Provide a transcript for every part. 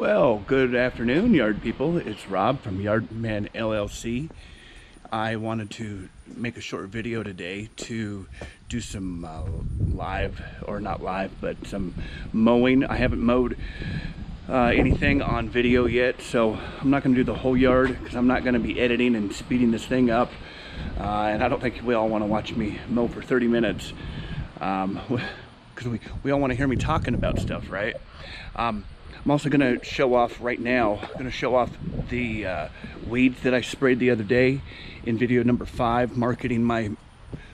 Well, good afternoon, yard people. It's Rob from Yardman LLC. I wanted to make a short video today to do some live, or not live, but some mowing. I haven't mowed anything on video yet, so I'm not going to do the whole yard because I'm not going to be editing and speeding this thing up. And I don't think we all want to watch me mow for 30 minutes because we all want to hear me talking about stuff, right? I'm also going to show off right now, the weeds that I sprayed the other day in video number 5, marketing my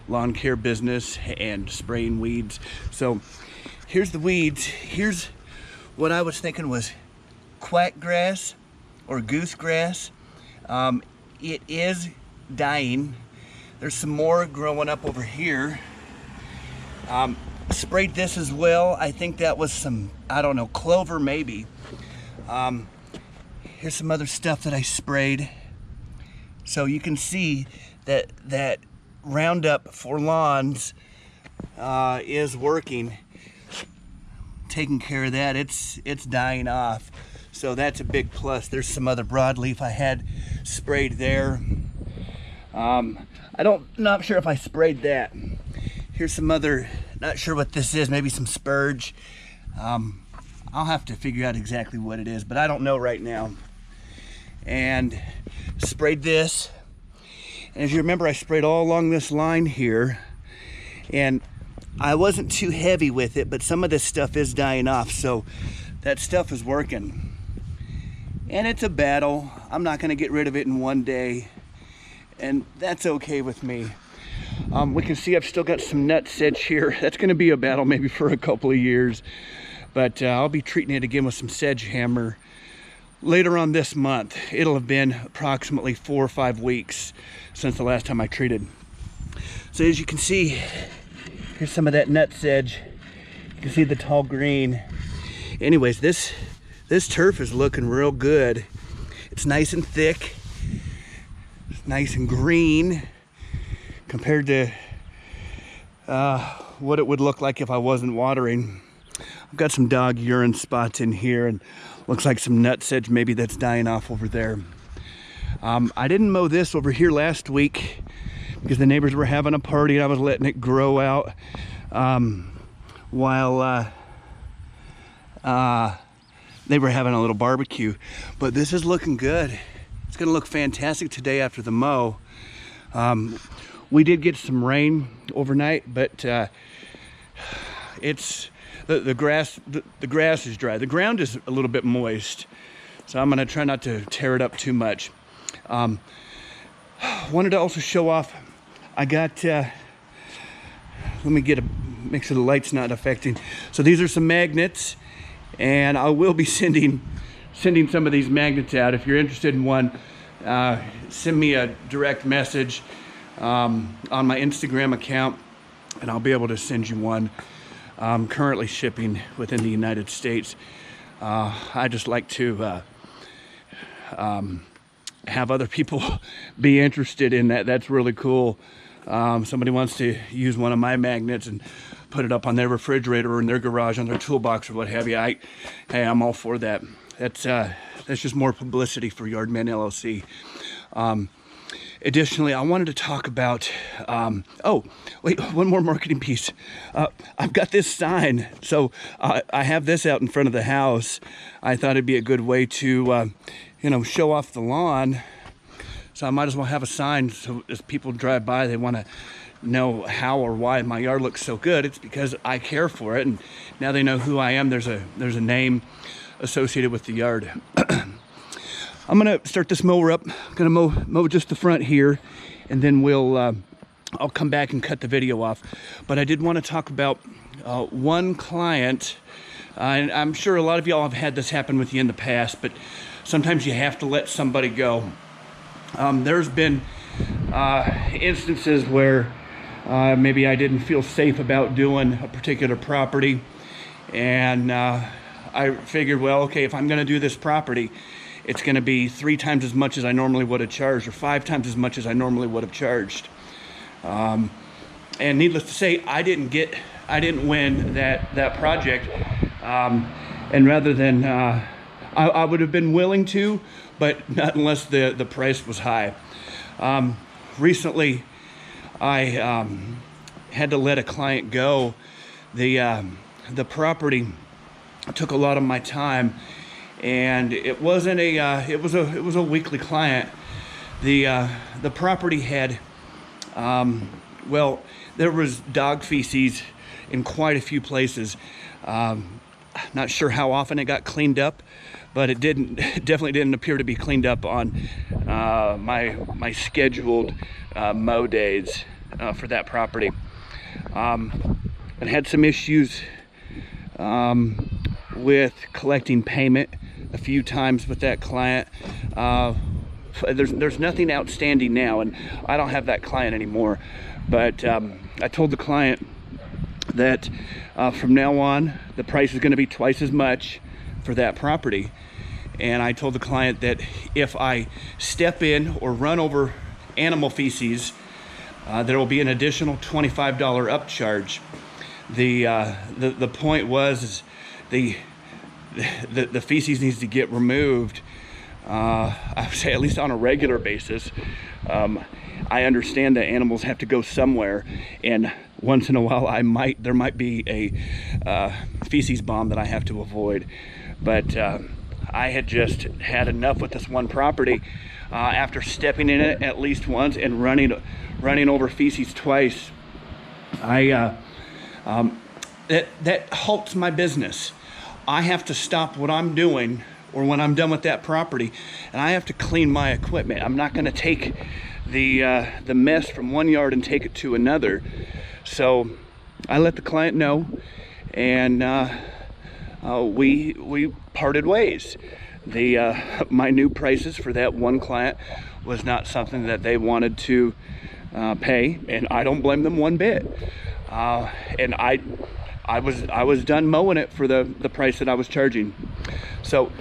lawn care business and spraying weeds. So here's the weeds. Here's what I was thinking was quack grass or goose grass. It is dying. There's some more growing up over here. Sprayed this as well. I think that was some, I don't know, clover maybe. Here's some other stuff that I sprayed. So you can see that Roundup for lawns is working. Taking care of that. It's dying off. So that's a big plus. There's some other broadleaf I had sprayed there. Not sure if I sprayed that. Here's some other, not sure what this is, maybe some spurge. I'll have to figure out exactly what it is, but I don't know right now. And sprayed this. And as you remember, I sprayed all along this line here. And I wasn't too heavy with it, but some of this stuff is dying off, so that stuff is working. And it's a battle. I'm not gonna get rid of it in one day, and that's okay with me. We can see I've still got some nut sedge here. That's going to be a battle maybe for a couple of years, but I'll be treating it again with some sedge hammer later on this month. It'll have been approximately 4 or 5 weeks since the last time I treated. So as you can see, here's some of that nut sedge. You can see the tall green. Anyways, this turf is looking real good. It's nice and thick. It's nice and green compared to what it would look like if I wasn't watering. I've got some dog urine spots in here, and looks like some nut sedge maybe that's dying off over there. I didn't mow this over here last week because the neighbors were having a party and I was letting it grow out while they were having a little barbecue. But this is looking good. It's gonna look fantastic today after the mow. We did get some rain overnight, but it's the grass is dry. The ground is a little bit moist, so I'm gonna try not to tear it up too much. Wanted to also show off. I got. Let me make sure the light's not affecting. So these are some magnets, and I will be sending some of these magnets out. If you're interested in one, send me a direct message on my Instagram account, and I'll be able to send you one. I'm currently shipping within the United States. I just like to have other people be interested in that. That's really cool. Somebody wants to use one of my magnets and put it up on their refrigerator or in their garage, on their toolbox or what have you. Hey, I'm all for that. That's just more publicity for Yardman LLC. Additionally, I wanted to talk about, oh, wait, one more marketing piece. I've got this sign. So I have this out in front of the house. I thought it'd be a good way to, show off the lawn. So I might as well have a sign so as people drive by, they want to know how or why my yard looks so good. It's because I care for it, and now they know who I am. There's a name associated with the yard. I'm gonna start this mower up. I'm gonna mow just the front here, and then I'll come back and cut the video off. But I did want to talk about one client, and I'm sure a lot of y'all have had this happen with you in the past, but sometimes you have to let somebody go. There's been instances where maybe I didn't feel safe about doing a particular property, and I figured, well, okay, if I'm gonna do this property, it's going to be 3 times as much as I normally would have charged, or 5 times as much as I normally would have charged. And needless to say, I didn't win that project. And rather than I would have been willing to, but not unless the price was high. Recently, I had to let a client go. The property took a lot of my time, and it wasn't it was a weekly client. The property had well, there was dog feces in quite a few places. Not sure how often it got cleaned up, but it definitely didn't appear to be cleaned up on my scheduled mow days for that property. It had some issues with collecting payment a few times with that client. There's nothing outstanding now, and I don't have that client anymore. But I told the client that from now on, the price is going to be twice as much for that property. And I told the client that if I step in or run over animal feces, there will be an additional $25 upcharge. The point was the feces needs to get removed. I would say at least on a regular basis. I understand that animals have to go somewhere, and once in a while there might be a feces bomb that I have to avoid. But I had just had enough with this one property after stepping in it at least once and running over feces twice. That halts my business. I have to stop what I'm doing, or when I'm done with that property, and I have to clean my equipment. I'm not going to take the mess from one yard and take it to another. So I let the client know, and we parted ways. My new prices for that one client was not something that they wanted to pay, and I don't blame them one bit. And I was done mowing it for the price that I was charging. So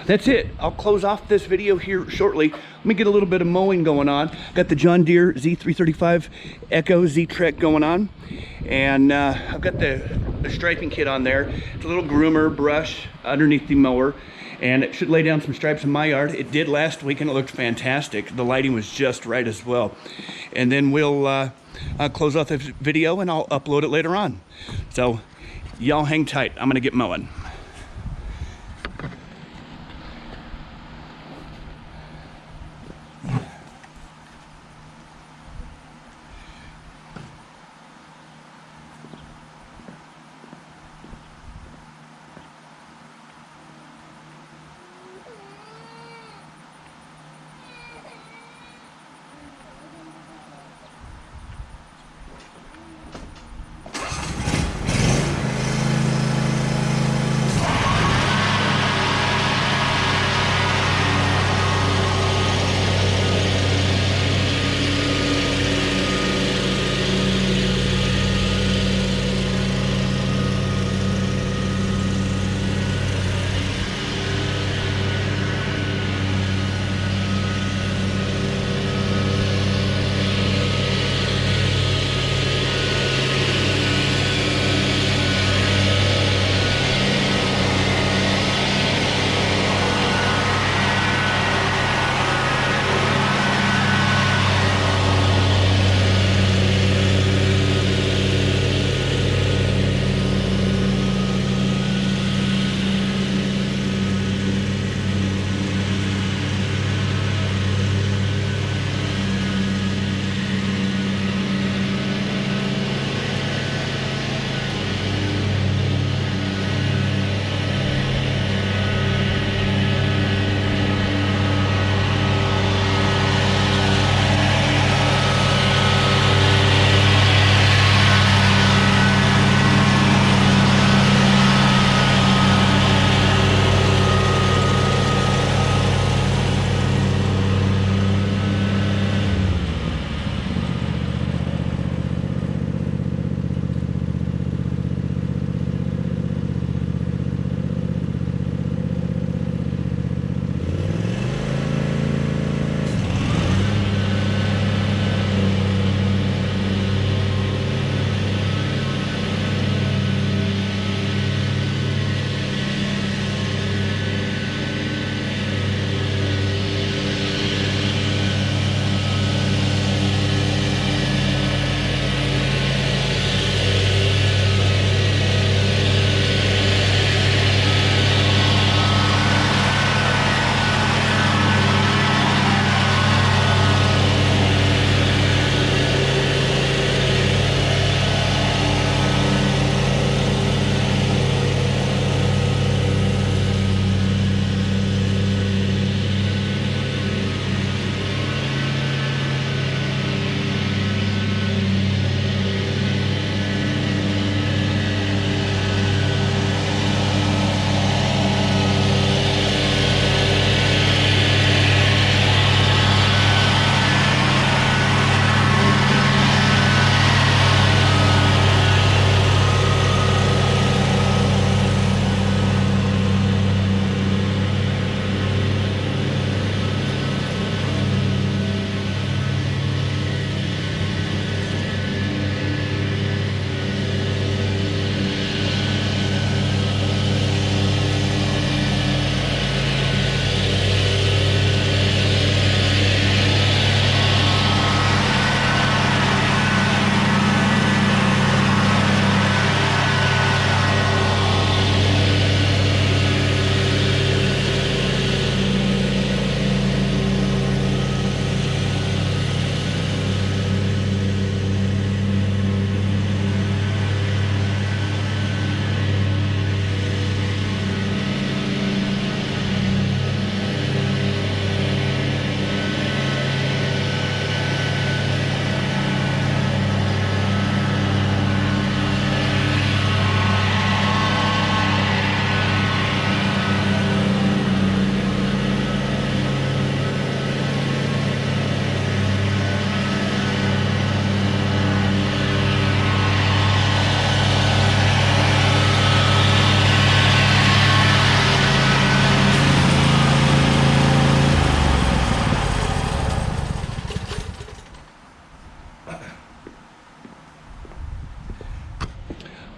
that's it. I'll close off this video here shortly. Let me get a little bit of mowing going on. Got the John Deere Z335 Echo ZTrak going on, and I've got the striping kit on there. It's a little groomer brush underneath the mower, and it should lay down some stripes in my yard. It did last week, and it looked fantastic. The lighting was just right as well. And then we'll close off the video, and I'll upload it later on. So y'all hang tight. I'm gonna get mowing.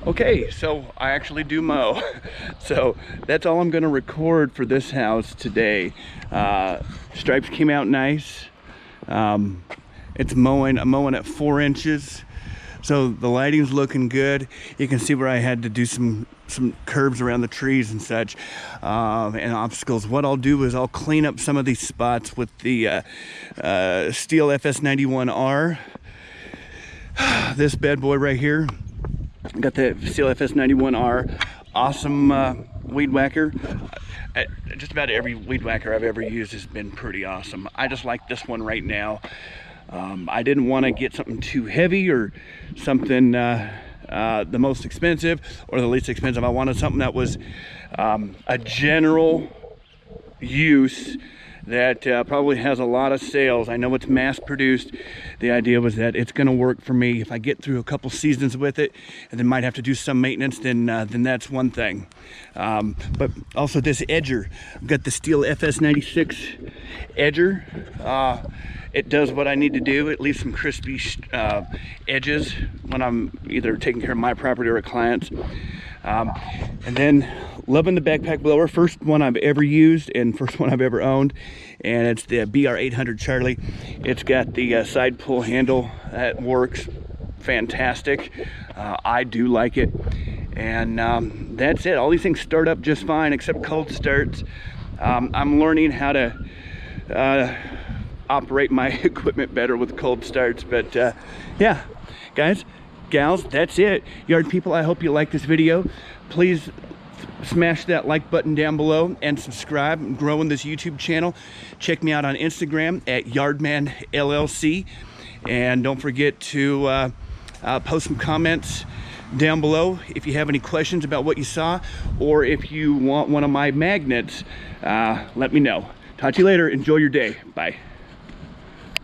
Okay, so I actually do mow. So that's all I'm gonna record for this house today. Stripes came out nice. It's mowing, I'm mowing at 4 inches. So the lighting's looking good. You can see where I had to do some curbs around the trees and such, and obstacles. What I'll do is I'll clean up some of these spots with the Steel FS91R. This bad boy right here. Got the Steel FS91R. Awesome weed whacker. Just about every weed whacker I've ever used has been pretty awesome. I just like this one right now. I didn't want to get something too heavy or something the most expensive or the least expensive. I wanted something that was a general use that probably has a lot of sales. I know it's mass produced. The idea was that it's going to work for me. If I get through a couple seasons with it and then might have to do some maintenance, then that's one thing. But also this edger. I've got the Steel FS96 edger. It does what I need to do. It leaves some crispy edges when I'm either taking care of my property or a client's. And then loving the backpack blower. First one I've ever used and first one I've ever owned. And it's the BR800 Charlie. It's got the side pull handle that works fantastic. I do like it. And that's it. All these things start up just fine except cold starts. I'm learning how to operate my equipment better with cold starts, but yeah, guys, gals, that's it. Yard people, I hope you like this video. Please smash that like button down below and subscribe. I'm growing this YouTube channel. Check me out on Instagram at Yardman LLC, and don't forget to post some comments down below if you have any questions about what you saw, or if you want one of my magnets. Let me know. Talk to you later. Enjoy your day. Bye.